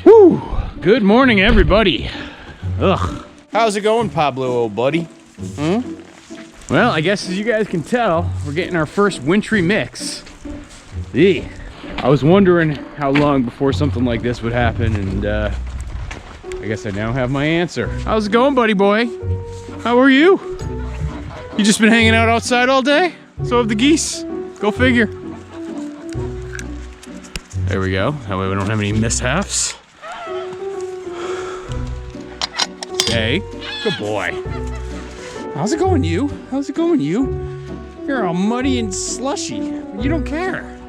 Whew. Good morning, everybody. Ugh. How's it going, Pablo, old buddy? Well, I guess as you guys can tell, we're getting our first wintry mix. Eeh. I was wondering how long before something like this would happen, and I guess I now have my answer. How's it going, buddy boy? How are you? You just been hanging out outside all day? So have the geese. Go figure. There we go. That way we don't have any mishaps. Okay. Good boy. How's it going, you? How's it going, you? You're all muddy and slushy. You don't care.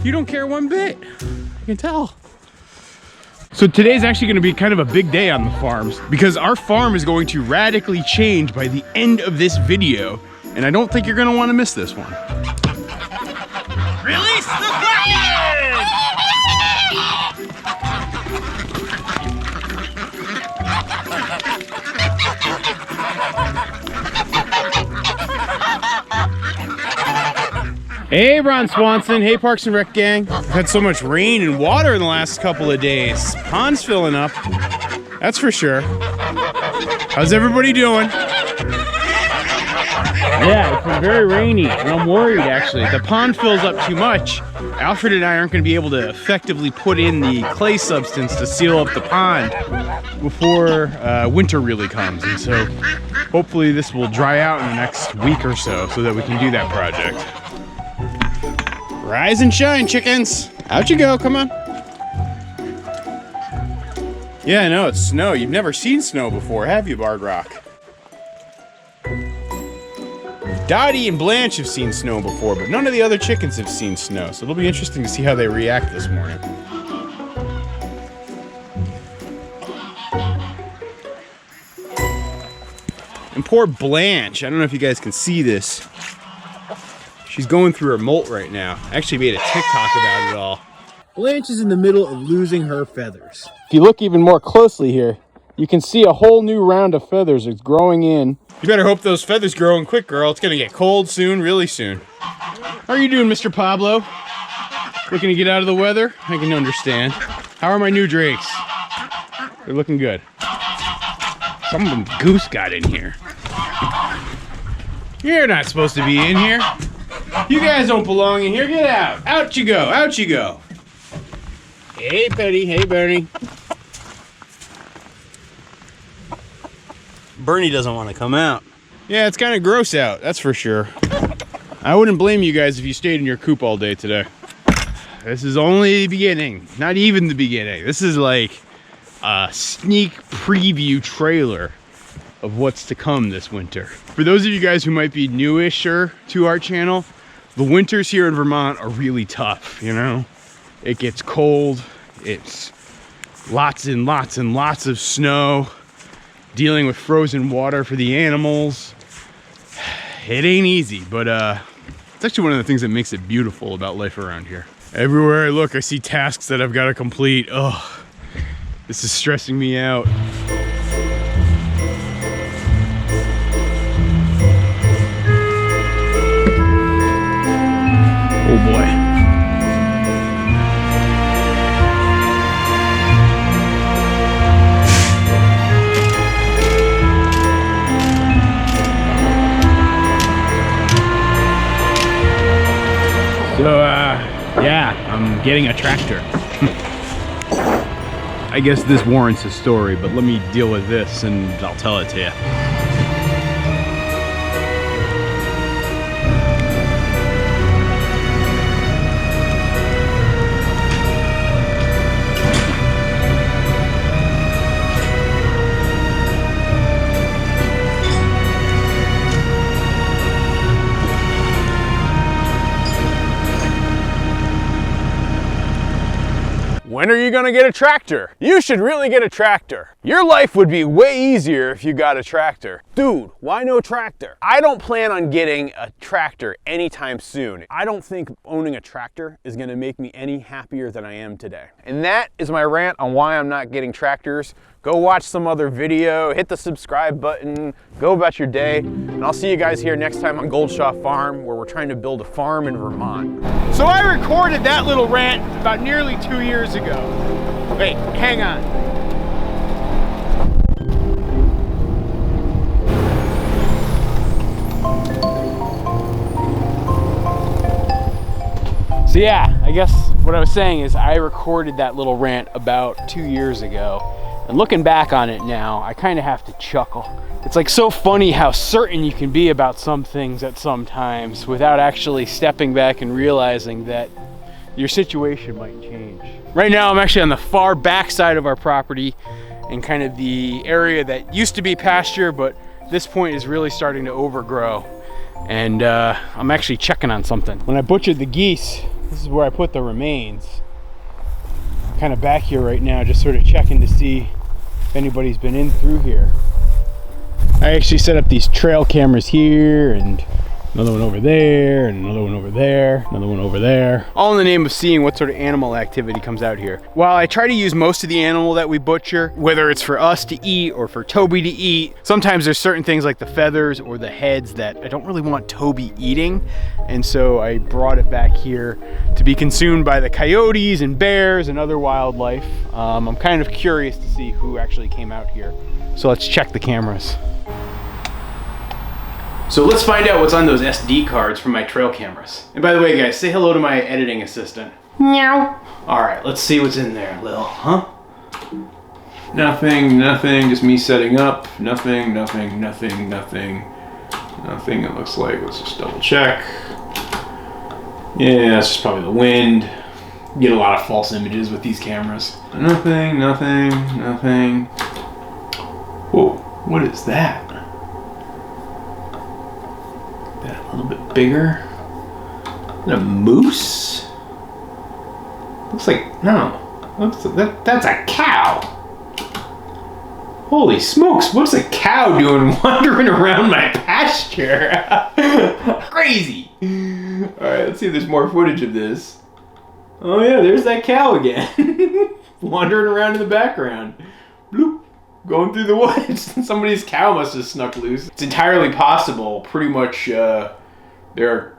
You don't care one bit. I can tell. So today's actually going to be kind of a big day on the farms because our farm is going to radically change by the end of this video, and I don't think you're going to want to miss this one. Release the Kraken! Hey, Ron Swanson. Hey, Parks and Rec gang. We've had so much rain and water in the last couple of days. Pond's filling up. That's for sure. How's everybody doing? Yeah, it's been very rainy, and I'm worried actually. If the pond fills up too much, Alfred and I aren't going to be able to effectively put in the clay substance to seal up the pond before winter really comes. And so hopefully this will dry out in the next week or so that we can do that project. Rise and shine, chickens. Out you go, come on. Yeah, I know, it's snow. You've never seen snow before, have you, Bard Rock? Dottie and Blanche have seen snow before, but none of the other chickens have seen snow, so it'll be interesting to see how they react this morning. And poor Blanche, I don't know if you guys can see this. She's going through her molt right now. I actually made a TikTok about it all. Blanche is in the middle of losing her feathers. If you look even more closely here, you can see a whole new round of feathers is growing in. You better hope those feathers grow in quick, girl. It's gonna get cold soon, really soon. How are you doing, Mr. Pablo? Looking to get out of the weather? I can understand. How are my new drakes? They're looking good. Some goose got in here. You're not supposed to be in here. You guys don't belong in here. Get out. Out you go. Out you go. Hey, Betty. Hey, Bernie. Bernie doesn't want to come out. Yeah, it's kind of gross out. That's for sure. I wouldn't blame you guys if you stayed in your coop all day today. This is only the beginning. Not even the beginning. This is like a sneak preview trailer of what's to come this winter. For those of you guys who might be newisher to our channel, the winters here in Vermont are really tough, you know? It gets cold, it's lots and lots and lots of snow, dealing with frozen water for the animals. It ain't easy, but it's actually one of the things that makes it beautiful about life around here. Everywhere I look, I see tasks that I've got to complete. Oh, this is stressing me out. Oh boy. So, yeah, I'm getting a tractor. I guess this warrants a story, but let me deal with this and I'll tell it to you. When are you gonna get a tractor? You should really get a tractor. Your life would be way easier if you got a tractor. Dude, why no tractor? I don't plan on getting a tractor anytime soon. I don't think owning a tractor is gonna make me any happier than I am today. And that is my rant on why I'm not getting tractors. Go watch some other video, hit the subscribe button, go about your day, and I'll see you guys here next time on Goldshaw Farm, where we're trying to build a farm in Vermont. So I recorded that little rant about nearly 2 years ago. Wait, hang on. So yeah, I guess what I was saying is I recorded that little rant about 2 years ago. And looking back on it now, I kind of have to chuckle. It's like so funny how certain you can be about some things at some times without actually stepping back and realizing that your situation might change. Right now I'm actually on the far back side of our property in kind of the area that used to be pasture, but this point is really starting to overgrow. And I'm actually checking on something. When I butchered the geese, this is where I put the remains. I'm kind of back here right now, just sort of checking to see if anybody's been in through here. I actually set up these trail cameras here, and another one over there, and another one over there, another one over there. All in the name of seeing what sort of animal activity comes out here. While I try to use most of the animal that we butcher, whether it's for us to eat or for Toby to eat, sometimes there's certain things like the feathers or the heads that I don't really want Toby eating. And so I brought it back here to be consumed by the coyotes and bears and other wildlife. I'm kind of curious to see who actually came out here. So let's check the cameras. So let's find out what's on those SD cards from my trail cameras. And by the way, guys, say hello to my editing assistant. Meow. All right, let's see what's in there, Lil, huh? Nothing, just me setting up. Nothing. Nothing, it looks like. Let's just double check. Yeah, that's just probably the wind. You get a lot of false images with these cameras. Nothing. Whoa, what is that? That a little bit bigger. Is that a moose? Looks like, no. That's a cow. Holy smokes, what's a cow doing wandering around my pasture? Crazy. All right, let's see if there's more footage of this. Oh yeah, there's that cow again. Wandering around in the background. Bloop. Going through the woods. Somebody's cow must have snuck loose. It's entirely possible. Pretty much, there are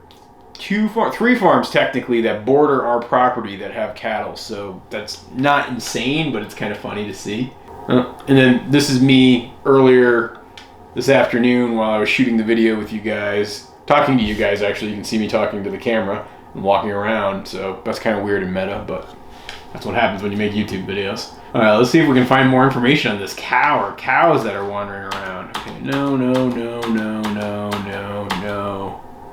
three farms technically that border our property that have cattle. So that's not insane, but it's kind of funny to see. And then this is me earlier this afternoon while I was shooting the video with you guys, talking to you guys. Actually, you can see me talking to the camera and walking around. So that's kind of weird and meta, but that's what happens when you make YouTube videos. All right, let's see if we can find more information on this cow or cows that are wandering around. Okay, no.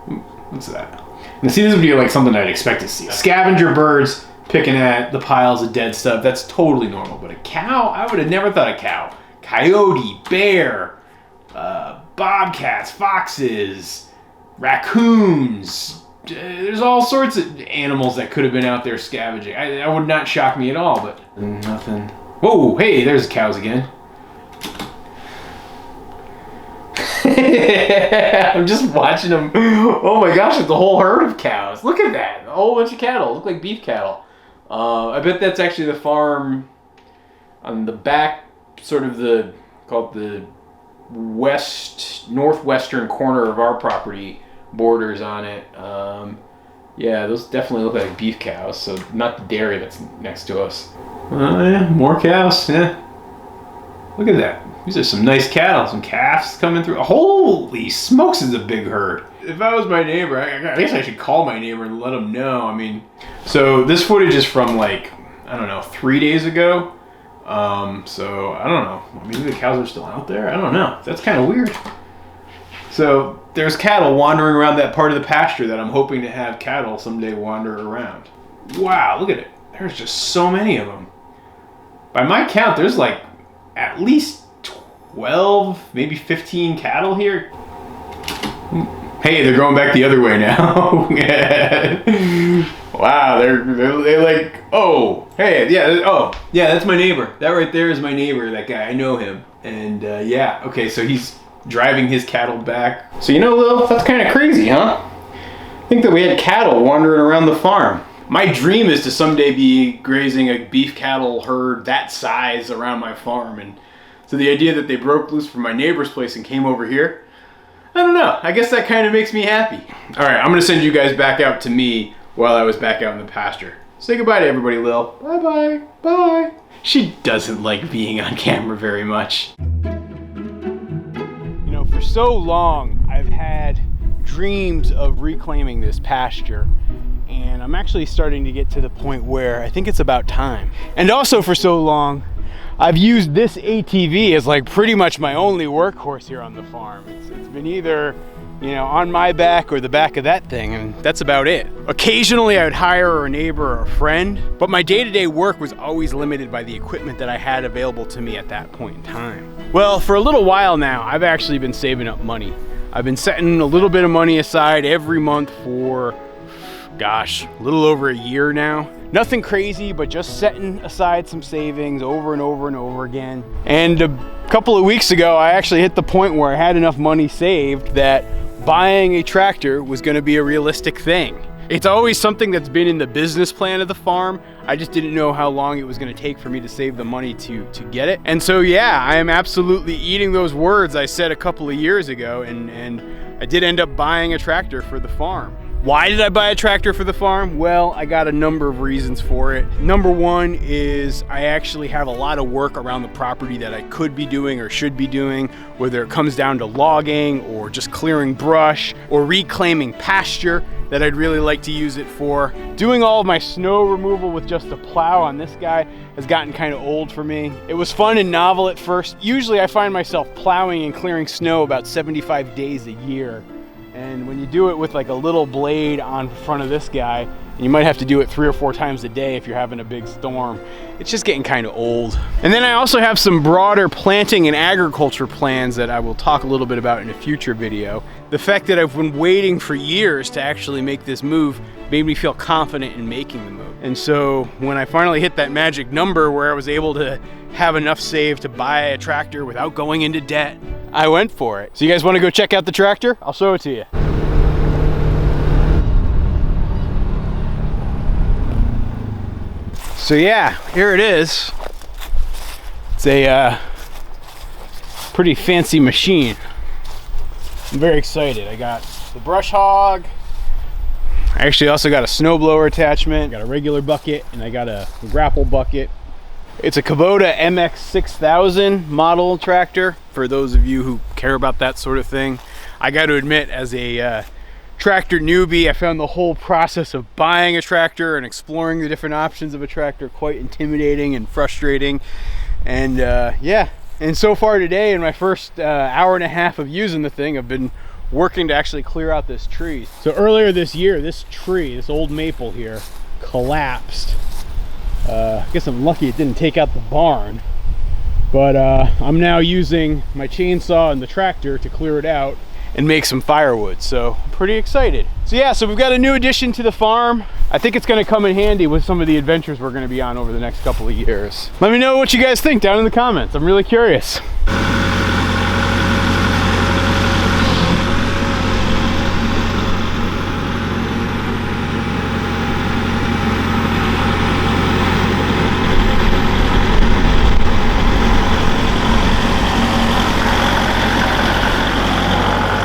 Ooh, what's that? Now see, this would be like something I'd expect to see. Scavenger birds picking at the piles of dead stuff, that's totally normal. But a cow, I would have never thought a cow. Coyote, bear, bobcats, foxes, raccoons. There's all sorts of animals that could have been out there scavenging. That would not shock me at all, but nothing. Whoa, hey, there's the cows again. I'm just watching them. Oh my gosh, it's a whole herd of cows. Look at that, a whole bunch of cattle. Look like beef cattle. I bet that's actually the farm on the back, sort of called the northwestern corner of our property. Borders on it. Yeah, those definitely look like beef cows, so not the dairy that's next to us. Yeah, more cows, yeah. Look at that. These are some nice cattle, some calves coming through. Holy smokes, it's a big herd. If I was my neighbor, I guess I should call my neighbor and let him know. I mean, so this footage is from like, I don't know, 3 days ago. So I don't know. Maybe the cows are still out there? I don't know. That's kind of weird. So there's cattle wandering around that part of the pasture that I'm hoping to have cattle someday wander around. Wow, look at it. There's just so many of them. By my count, there's like at least 12, maybe 15 cattle here. Hey, they're going back the other way now. Wow, they're like, oh, hey, yeah, oh, yeah, that's my neighbor. That right there is my neighbor, that guy. I know him. And yeah, okay, so he's driving his cattle back. So you know, Lil, that's kind of crazy, huh? Think that we had cattle wandering around the farm. My dream is to someday be grazing a beef cattle herd that size around my farm, and so the idea that they broke loose from my neighbor's place and came over here, I don't know, I guess that kind of makes me happy. All right, I'm gonna send you guys back out to me while I was back out in the pasture. Say goodbye to everybody, Lil. Bye-bye, bye. She doesn't like being on camera very much. You know, for so long, I've had dreams of reclaiming this pasture, and I'm actually starting to get to the point where I think it's about time. And also for so long, I've used this ATV as like pretty much my only workhorse here on the farm. It's been either, you know, on my back or the back of that thing, and that's about it. Occasionally I would hire a neighbor or a friend, but my day-to-day work was always limited by the equipment that I had available to me at that point in time. Well, for a little while now, I've actually been saving up money. I've been setting a little bit of money aside every month for, gosh, a little over a year now. Nothing crazy, but just setting aside some savings over and over and over again. And a couple of weeks ago, I actually hit the point where I had enough money saved that buying a tractor was gonna be a realistic thing. It's always something that's been in the business plan of the farm. I just didn't know how long it was gonna take for me to save the money to get it. And so yeah, I am absolutely eating those words I said a couple of years ago, and I did end up buying a tractor for the farm. Why did I buy a tractor for the farm? Well, I got a number of reasons for it. Number one is I actually have a lot of work around the property that I could be doing or should be doing, whether it comes down to logging or just clearing brush or reclaiming pasture that I'd really like to use it for. Doing all of my snow removal with just a plow on this guy has gotten kind of old for me. It was fun and novel at first. Usually I find myself plowing and clearing snow about 75 days a year. And when you do it with like a little blade on front of this guy, you might have to do it 3 or 4 times a day if you're having a big storm. It's just getting kind of old. And then I also have some broader planting and agriculture plans that I will talk a little bit about in a future video. The fact that I've been waiting for years to actually make this move made me feel confident in making the move. And so when I finally hit that magic number where I was able to have enough saved to buy a tractor without going into debt, I went for it. So you guys want to go check out the tractor? I'll show it to you. So yeah, here it is. It's a pretty fancy machine. I'm very excited. I got the brush hog. I actually also got a snowblower attachment, got a regular bucket, and I got a grapple bucket. It's a Kubota MX 6000 model tractor, for those of you who care about that sort of thing. I got to admit, as a tractor newbie, I found the whole process of buying a tractor and exploring the different options of a tractor quite intimidating and frustrating. And yeah, and so far today, in my first hour and a half of using the thing, I've been working to actually clear out this tree. So earlier this year, this tree, this old maple here, collapsed. I guess I'm lucky it didn't take out the barn, but I'm now using my chainsaw and the tractor to clear it out and make some firewood, so I'm pretty excited. So yeah, so we've got a new addition to the farm. I think it's gonna come in handy with some of the adventures we're gonna be on over the next couple of years. Let me know what you guys think down in the comments. I'm really curious.